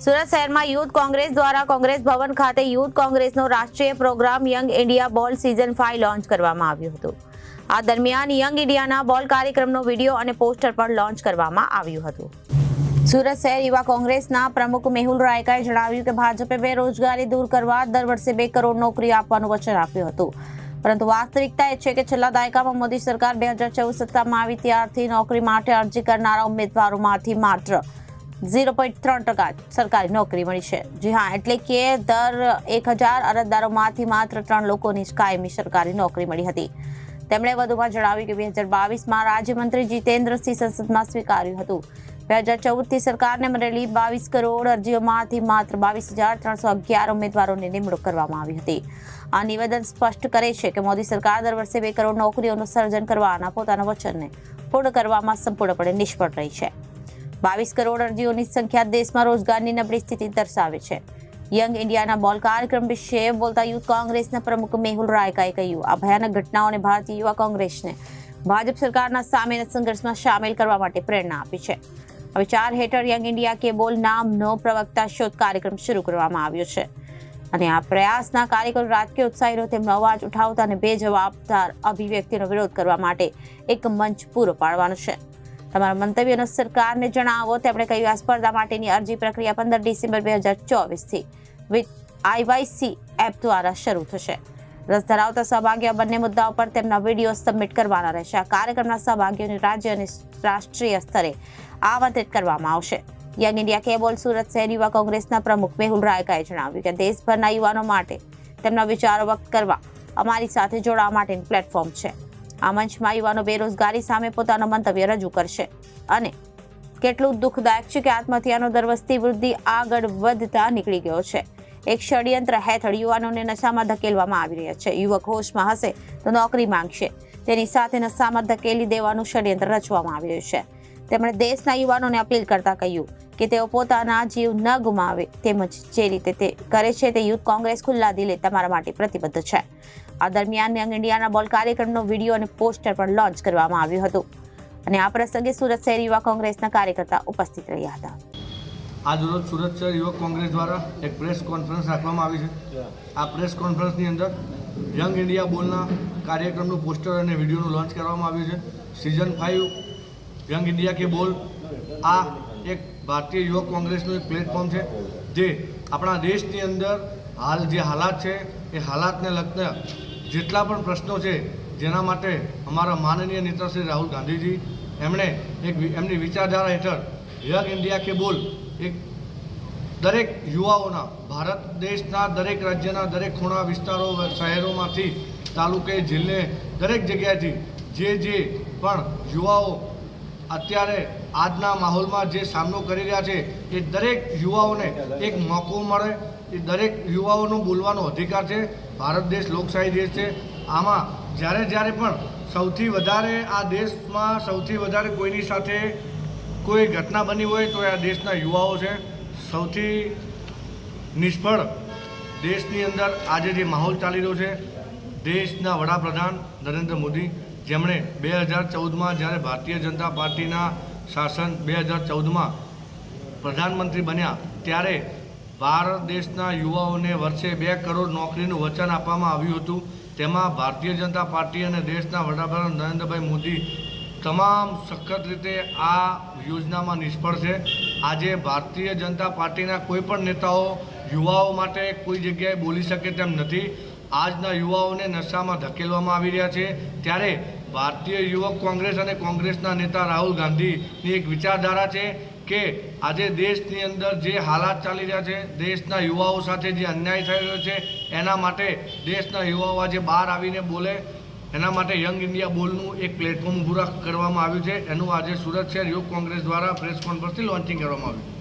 સુરત શહેરમાં યુથ કોંગ્રેસ દ્વારા કોંગ્રેસ ભવન ખાતે યુથ કોંગ્રેસનો રાષ્ટ્રીય પ્રોગ્રામ યંગ ઇન્ડિયા બોલ સિઝન 5 લોન્ચ કરવામાં આવ્યું હતું। આ દરમિયાન યંગ ઇન્ડિયાના બોલ કાર્યક્રમનો વિડીયો અને પોસ્ટર પણ લોન્ચ કરવામાં આવ્યું હતું। સુરત શહેર યુવા કોંગ્રેસના પ્રમુખ મેહુલ રાયકાએ જણાવ્યું કે ભાજપે બેરોજગારી દૂર કરવા દર વર્ષે 2 કરોડ નોકરી આપવાનું વચન આપ્યું હતું, પરંતુ વાસ્તવિકતા એ છે કે છેલ્લા દાયકામાં મોદી સરકાર 2014 સત્તામાં આવી ત્યારથી નોકરી માટે અરજી કરનારા ઉમેદવારોમાંથી માત્ર 0.3% સરકારી નોકરી મળી છે। જી હા, એટલે કે દર 1000 અરજદારોમાંથી માત્ર 3 લોકોની કાયમી સરકારી નોકરી મળી હતી। તેમણે વધુમાં જણાવ્યું કે 2022માં રાજ્યમંત્રી જીતેન્દ્રસિંહ સંસદમાં સ્વીકાર્યું હતું। 2014થી સરકારને મળેલી 22 કરોડ અરજીઓમાંથી માત્ર 22,311 ઉમેદવારોની નિમણૂક કરવામાં આવી હતી। આ નિવેદન સ્પષ્ટ કરે છે કે મોદી સરકાર દર વર્ષે 2 કરોડ નોકરીઓનું સર્જન કરવાના પોતાના વચનને પૂર્ણ કરવામાં સંપૂર્ણપણે નિષ્ફળ રહી છે। 22 કરોડ અરજીઓની સંખ્યા દેશમાં રોજગારની નબળી સ્થિતિ દર્શાવે છે। યંગ ઇન્ડિયાના બોલ કાર્યક્રમ વિશે બોલતા યુથ કોંગ્રેસના પ્રમુખ મેહુલ રાયકાએ કહ્યું, આ ભયાનક ઘટનાઓને ભારતીય યુવા કોંગ્રેસને ભાજપ સરકારના સામેના સંઘર્ષમાં સામેલ કરવા માટે પ્રેરણા આપી છે। આ વિચાર હેઠળ યંગ ઇન્ડિયા કે બોલ નામનો પ્રવક્તા શોધ કાર્યક્રમ શરૂ કરવામાં આવ્યો છે અને આ પ્રયાસના કાર્યકરો રાજકીય ઉત્સાહીઓ તેમનો અવાજ ઉઠાવતા અને બેજવાબદાર અભિવ્યક્તિનો વિરોધ કરવા માટે એક મંચ પૂરો પાડવાનો છે। તમારા મંતવ્યોનો સરકારને જણાવો, તેમણે કહ્યું। આ સ્પર્ધા માટેની અરજી પ્રક્રિયા 15 ડિસેમ્બર 2024થી વિથ IYC એપ દ્વારા શરૂ થશે। રસ ધરાવતા સહભાગીઓ બંને મુદ્દાઓ પર તેમના વિડીયો સબમિટ કરવાના રહેશે। આ કાર્યક્રમના સહભાગીઓને રાજ્ય અને રાષ્ટ્રીય સ્તરે આમંત્રિત કરવામાં આવશે। યંગ ઇન્ડિયા કેબોલ સુરત શહેર યુવા કોંગ્રેસના પ્રમુખ મેહુલ રાયકાએ જણાવ્યું કે દેશભરના યુવાનો માટે તેમના વિચારો વ્યક્ત કરવા અમારી સાથે જોડાવા માટેનું પ્લેટફોર્મ છે। આ મંચમાં યુવાનો બેરોજગારી સામે પોતાનો મંતવ્ય રજૂ કરશે અને કેટલું દુઃખદાયક છે કે આત્મહત્યાનો દર વસ્તી વૃદ્ધિ આગળ વધતા નીકળી ગયો છે। એક ષડયંત્ર હેઠળ યુવાનોને નશામાં ધકેલવામાં આવી રહ્યા છે। યુવક હોશમાં હશે તો નોકરી માંગશે, તેની સાથે નશામાં ધકેલી દેવાનું ષડયંત્ર રચવામાં આવી રહ્યું છે। તેમણે દેશના યુવાનોને અપીલ કરતા કહ્યું કે તેઓ પોતાના જીવ ન ગુમાવે, તેમજ જે રીતે તે કરે છે તે યુથ કોંગ્રેસ ખુલ્લા દિલે તમારા માટે પ્રતિબદ્ધ છે। આ દરમિયાન યંગ ઇન્ડિયાના બોલ કાર્યક્રમનો વિડીયો અને પોસ્ટર પણ લોન્ચ કરવામાં આવ્યું હતું અને આ પ્રસંગે સુરત શહેર યુવા કોંગ્રેસના કાર્યકર્તા ઉપસ્થિત રહ્યા હતા। આજ રોજ સુરત શહેર યુવક કોંગ્રેસ દ્વારા એક પ્રેસ કોન્ફરન્સ રાખવામાં આવી છે। આ પ્રેસ કોન્ફરન્સની અંદર યંગ ઇન્ડિયા બોલના કાર્યક્રમનું પોસ્ટર અને વિડીયોનું લોન્ચ કરવામાં આવ્યું છે। સિઝન 5 યંગ ઇન્ડિયા કે બોલ આ એક ભારતીય યુવક કોંગ્રેસનું એક પ્લેટફોર્મ છે જે આપણા દેશની અંદર હાલ જે હાલાત છે એ હાલાતને લગતા જેટલા પણ પ્રશ્નો છે જેના માટે અમારા માનનીય નેતા શ્રી રાહુલ ગાંધીજી એમની વિચારધારા હેઠળ યંગ ઇન્ડિયા કે બોલ એક દરેક યુવાઓના ભારત દેશના દરેક રાજ્યના દરેક ખૂણા વિસ્તારો શહેરોમાંથી તાલુકે જિલ્લે દરેક જગ્યાએથી જે પણ યુવાઓ અત્યારે આજના માહોલમાં જે સામનો કરી રહ્યા છે એ દરેક યુવાઓને એક મોકો મળે, એ દરેક યુવાઓનો બોલવાનો અધિકાર છે। ભારત દેશ લોકશાહી દેશ છે। આમાં જ્યારે પણ સૌથી વધારે આ દેશમાં સૌથી વધારે કોઈની સાથે કોઈ ઘટના બની હોય તો આ દેશના યુવાઓ છે। સૌથી નિષ્ફળ દેશની અંદર આજે જે માહોલ ચાલી રહ્યો છે, દેશના વડાપ્રધાન નરેન્દ્ર મોદી જેમણે 2014માં જ્યારે ભારતીય જનતા પાર્ટીના શાસન 2014માં પ્રધાનમંત્રી બન્યા ત્યારે ભારત દેશના યુવાઓને વર્ષે 2 કરોડ નોકરીનું વચન આપવામાં આવ્યું હતું। તેમાં ભારતીય જનતા પાર્ટી અને દેશના વડાપ્રધાન નરેન્દ્રભાઈ મોદી તમામ સખત રીતે આ યોજનામાં નિષ્ફળ છે। આજે ભારતીય જનતા પાર્ટીના કોઈ પણ નેતાઓ યુવાઓ માટે કોઈ જગ્યાએ બોલી શકે તેમ નથી। આજના યુવાઓને નશામાં ધકેલવામાં આવી રહ્યા છે, ત્યારે ભારતીય યુવક કોંગ્રેસ અને કોંગ્રેસના નેતા રાહુલ ગાંધીની એક વિચારધારા છે કે આજે દેશની અંદર જે હાલાત ચાલી રહ્યા છે, દેશના યુવાઓ સાથે જે અન્યાય થઈ રહ્યો છે, એના માટે દેશના યુવાઓ આજે બહાર આવીને બોલે, એના માટે યંગ ઇન્ડિયા બોલનું એક પ્લેટફોર્મ ઊભું કરવામાં આવ્યું છે। એનું આજે સુરત શહેર યુવક કોંગ્રેસ દ્વારા પ્રેસ કોન્ફરન્સથી લોન્ચિંગ કરવામાં આવ્યું।